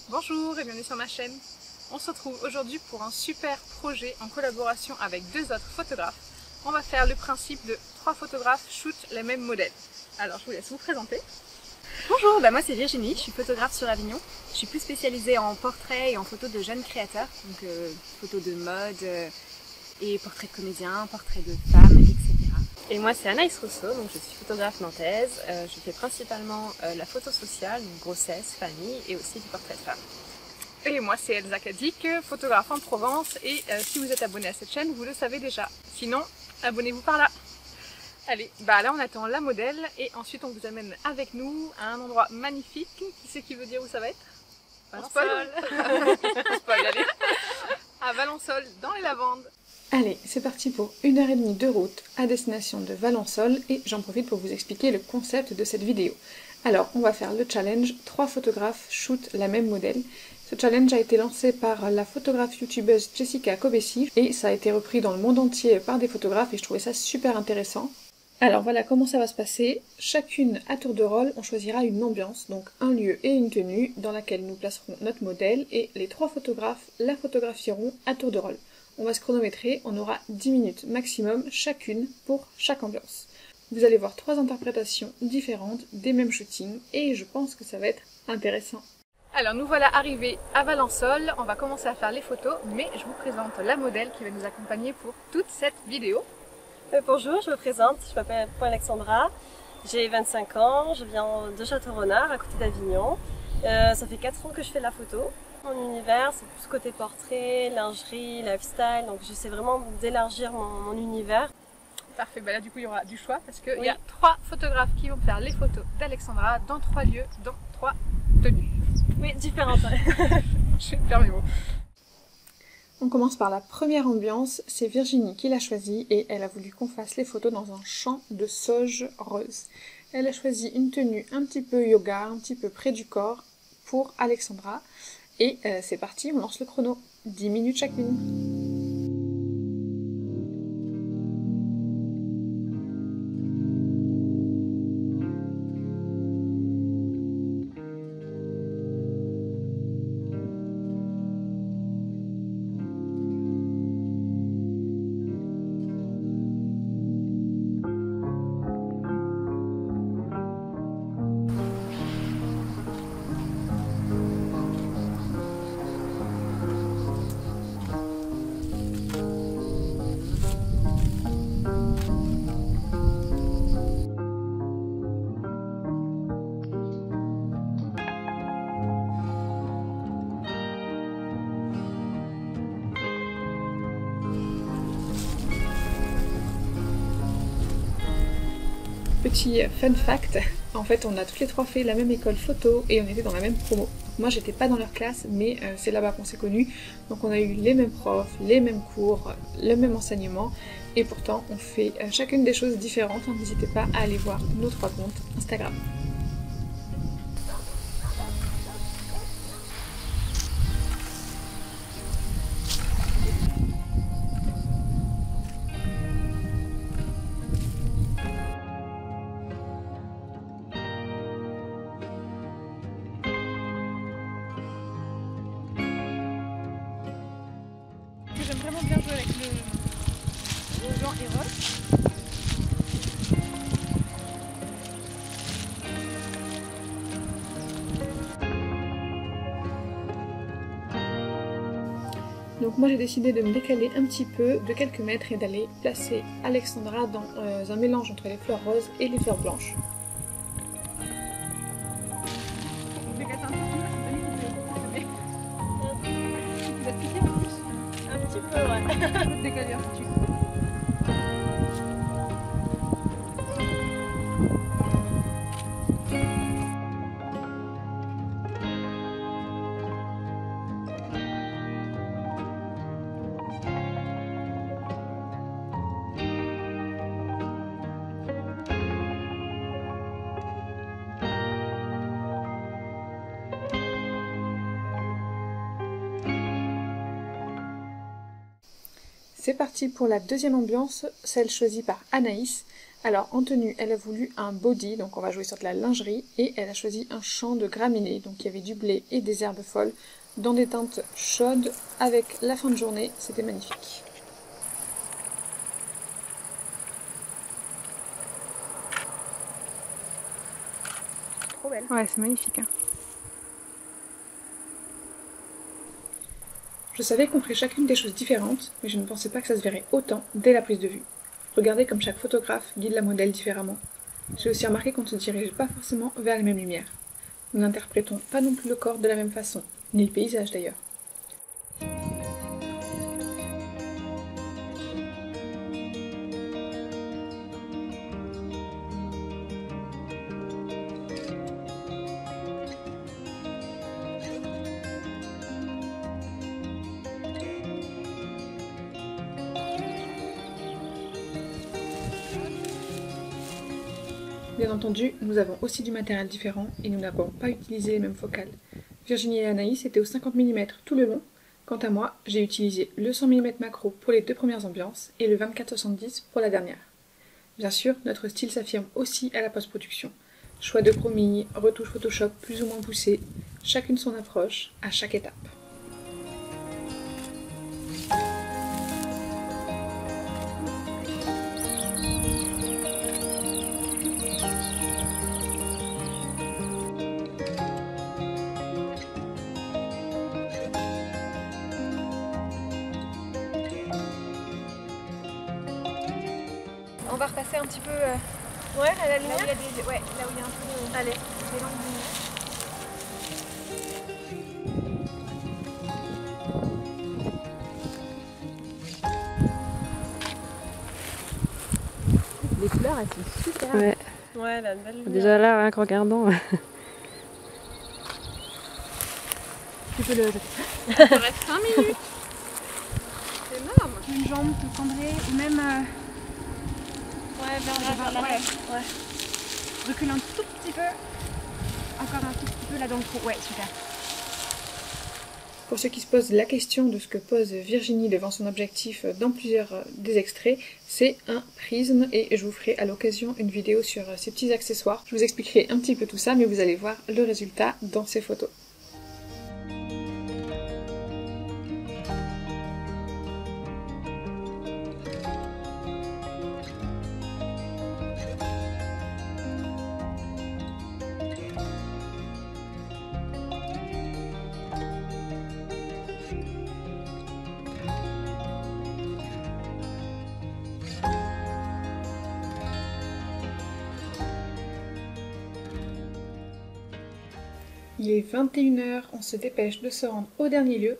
Bonjour et bienvenue sur ma chaîne. On se retrouve aujourd'hui pour un super projet en collaboration avec deux autres photographes. On va faire le principe de 3 photographes shoot les mêmes modèles. Alors je vous laisse vous présenter. Bonjour, moi c'est Virginie, je suis photographe sur Avignon. Je suis plus spécialisée en portrait et en photos de jeunes créateurs, donc photos de mode et portraits de comédiens, portraits de femmes, etc. Et moi c'est Anaïs Rousseau, donc je suis photographe nantaise. Je fais principalement la photo sociale, donc grossesse, famille et aussi du portrait de femme. Et moi c'est Elsa Cadic, photographe en Provence et si vous êtes abonné à cette chaîne, vous le savez déjà. Sinon, abonnez-vous par là. Allez, là on attend la modèle et ensuite on vous amène avec nous à un endroit magnifique. Qui c'est qui veut dire où ça va être? Valençol. On spoil, allez. À Valençol, dans les Lavandes. Allez, c'est parti pour 1h30 de route à destination de Valençol et j'en profite pour vous expliquer le concept de cette vidéo. Alors, on va faire le challenge 3 photographes shoot la même modèle. Ce challenge a été lancé par la photographe youtubeuse Jessica Kobesi et ça a été repris dans le monde entier par des photographes et je trouvais ça super intéressant. Alors voilà comment ça va se passer. Chacune à tour de rôle, on choisira une ambiance, donc un lieu et une tenue dans laquelle nous placerons notre modèle et les 3 photographes la photographieront à tour de rôle. On va se chronométrer, on aura 10 minutes maximum chacune pour chaque ambiance. Vous allez voir 3 interprétations différentes des mêmes shootings et je pense que ça va être intéressant. Alors nous voilà arrivés à Valençol, on va commencer à faire les photos, mais je vous présente la modèle qui va nous accompagner pour toute cette vidéo. Bonjour, je me présente, je m'appelle Alexandra, j'ai 25 ans, je viens de Château-Renard à côté d'Avignon. Ça fait 4 ans que je fais de la photo. Mon univers, c'est plus côté portrait, lingerie, lifestyle, donc j'essaie vraiment d'élargir mon univers. Parfait, là du coup il y aura du choix parce qu'il y a 3 photographes qui vont faire les photos d'Alexandra dans 3 lieux, dans 3 tenues. Oui, différentes. Je perds mes mots. On commence par la première ambiance, c'est Virginie qui l'a choisie et elle a voulu qu'on fasse les photos dans un champ de sauge rose. Elle a choisi une tenue un petit peu yoga, un petit peu près du corps pour Alexandra. Et c'est parti, on lance le chrono. 10 minutes chacune. Petit fun fact, en fait on a toutes les 3 fait la même école photo et on était dans la même promo. Moi j'étais pas dans leur classe mais c'est là-bas qu'on s'est connus, donc on a eu les mêmes profs, les mêmes cours, le même enseignement et pourtant on fait chacune des choses différentes, donc n'hésitez pas à aller voir nos 3 comptes Instagram. J'aime vraiment bien jouer avec le blanc et rose. Donc moi j'ai décidé de me décaler un petit peu de quelques mètres et d'aller placer Alexandra dans un mélange entre les fleurs roses et les fleurs blanches. Je vais gâter un peu plus, c'est pas vous êtes piqué en plus. Un petit peu, ouais. Je vais te décaler un petit peu. C'est parti pour la deuxième ambiance, celle choisie par Anaïs. Alors en tenue, elle a voulu un body, donc on va jouer sur de la lingerie, et elle a choisi un champ de graminées, donc il y avait du blé et des herbes folles, dans des teintes chaudes, avec la fin de journée, c'était magnifique. Trop belle. Ouais, c'est magnifique. Hein. Je savais qu'on ferait chacune des choses différentes, mais je ne pensais pas que ça se verrait autant dès la prise de vue. Regardez comme chaque photographe guide la modèle différemment. J'ai aussi remarqué qu'on ne se dirige pas forcément vers les mêmes lumières. Nous n'interprétons pas non plus le corps de la même façon, ni le paysage d'ailleurs. Bien entendu, nous avons aussi du matériel différent et nous n'avons pas utilisé les mêmes focales. Virginie et Anaïs étaient au 50 mm tout le long. Quant à moi, j'ai utilisé le 100 mm macro pour les deux premières ambiances et le 24-70 pour la dernière. Bien sûr, notre style s'affirme aussi à la post-production. Choix de chromie, retouches Photoshop plus ou moins poussées, chacune son approche à chaque étape. On va repasser un petit peu Ouais, à la là où lumière. il y a des, ouais, là où il y a un peu Allez. des lampes de lumière. Les couleurs, elles sont super. Ouais, Ouais, elle a une belle lumière. déjà là, rien qu'en regardant. Tu peux le Ça reste 5 minutes. C'est énorme. une jambe tout cendrée ou même Ouais, vers là. ouais. Recule un tout petit peu. Encore un tout petit peu là dans le trou. Ouais, super. Pour ceux qui se posent la question de ce que pose Virginie devant son objectif dans plusieurs des extraits, c'est un prisme et je vous ferai à l'occasion une vidéo sur ces petits accessoires. Je vous expliquerai un petit peu tout ça, mais vous allez voir le résultat dans ces photos. Il est 21 h, on se dépêche de se rendre au dernier lieu.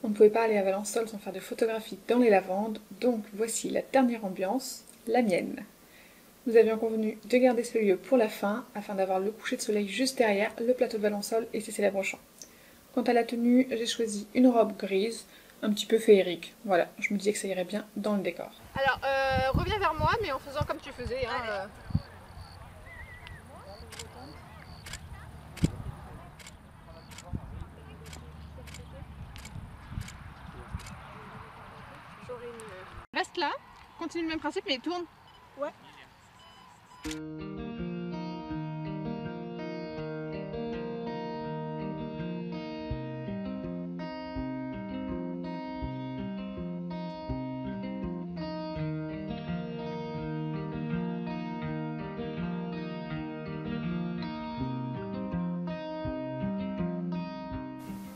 On ne pouvait pas aller à Valençol sans faire de photographie dans les lavandes, donc voici la dernière ambiance, la mienne. Nous avions convenu de garder ce lieu pour la fin, afin d'avoir le coucher de soleil juste derrière le plateau de Valençol et ses célèbres champs. Quant à la tenue, j'ai choisi une robe grise, un petit peu féerique. Voilà, je me disais que ça irait bien dans le décor. Alors, reviens vers moi, mais en faisant comme tu faisais. Hein, Reste là, continue le même principe, mais tourne. Ouais.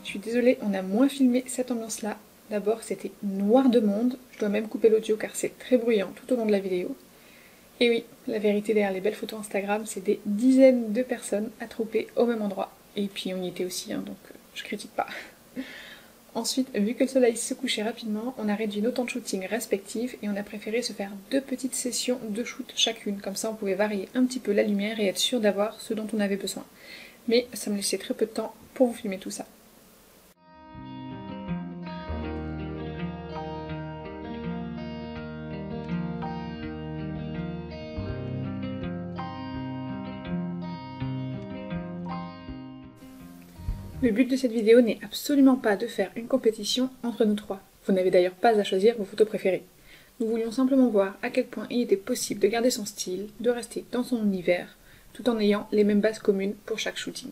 Je suis désolée, on a moins filmé cette ambiance-là. D'abord, c'était noir de monde. Je dois même couper l'audio car c'est très bruyant tout au long de la vidéo. Et oui, la vérité derrière les belles photos Instagram, c'est des dizaines de personnes attroupées au même endroit. Et puis on y était aussi, hein, donc je critique pas. Ensuite, vu que le soleil se couchait rapidement, on a réduit nos temps de shooting respectifs et on a préféré se faire 2 petites sessions de shoot chacune. Comme ça, on pouvait varier un petit peu la lumière et être sûr d'avoir ce dont on avait besoin. Mais ça me laissait très peu de temps pour vous filmer tout ça. Le but de cette vidéo n'est absolument pas de faire une compétition entre nous trois. Vous n'avez d'ailleurs pas à choisir vos photos préférées. Nous voulions simplement voir à quel point il était possible de garder son style, de rester dans son univers, tout en ayant les mêmes bases communes pour chaque shooting.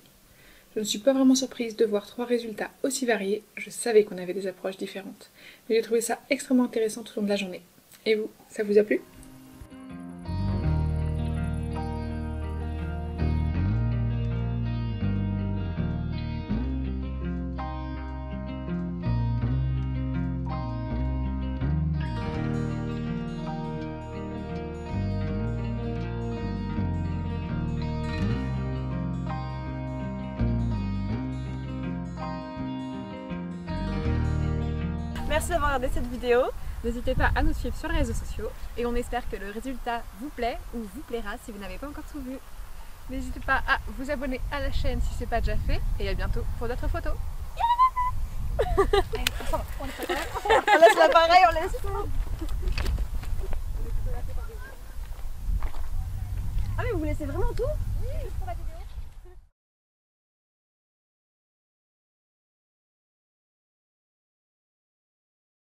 Je ne suis pas vraiment surprise de voir 3 résultats aussi variés, je savais qu'on avait des approches différentes, mais j'ai trouvé ça extrêmement intéressant tout au long de la journée. Et vous, ça vous a plu ? Merci d'avoir regardé cette vidéo. N'hésitez pas à nous suivre sur les réseaux sociaux et on espère que le résultat vous plaît ou vous plaira si vous n'avez pas encore tout vu. N'hésitez pas à vous abonner à la chaîne si ce n'est pas déjà fait et à bientôt pour d'autres photos. On laisse l'appareil, on laisse tout. Ah mais vous laissez vraiment tout ? Oui, juste pour la